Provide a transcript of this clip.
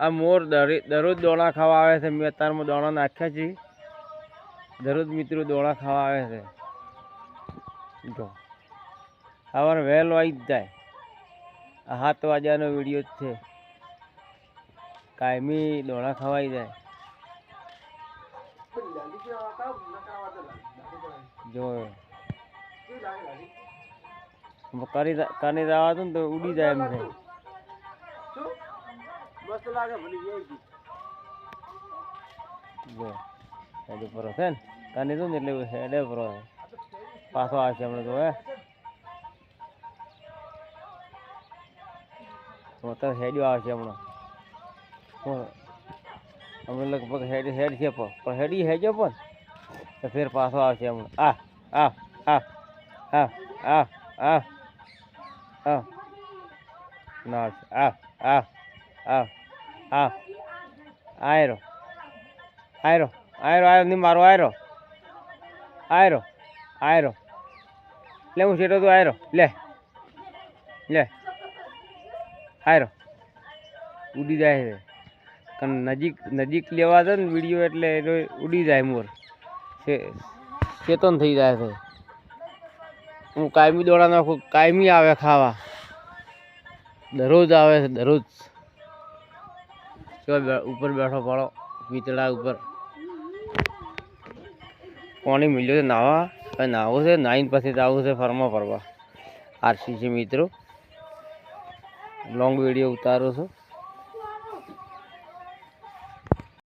આ મોર દરરોજ દોણા ખાવા આવે છે. મેં અત્યારમાં દોણા નાખ્યા છે. દરરોજ મિત્રો દોણા ખાવા આવે છે. જો સવારે વહેલો આવી જ જાય. આ 7 વાગ્યાનો વિડીયો જ છે. કાયમી દોણા ખવાઈ જાય. જો કાને જવા ને તો ઉડી જાય એમ છે. જો હેડ ઉપર છે ને કાને જો ને એટલે હેડ ઉપર પાછો આવશે હમણાં. તો તો હેડ્યો આવશે હમણાં. હમણાં લગભગ હેડ છે પણ હેડ્યો પણ તો ફેર પાછો આવશે હમણાં. ના આયરો નહીં મારો આયરો લે હું છેટો તું આયરો લે આયરો ઉડી જાય છે. કારણ નજીક લેવા દે ને વિડીયો એટલે ઉડી જાય મોર. ચેતન થઈ જાય છે. હું કાયમી દોડા નાખું. કાયમી આવે ખાવા. દરરોજ આવે છે દરરોજ. ઉપર બેઠો પડો વીતળા ઉપર. પાણી મળ્યો છે નાવા. હવે નાવું છે. નાહીને પછી જવું છે ફરવા ફરવા. આરસી છે મિત્રો. લોંગ વિડીયો ઉતારું છું.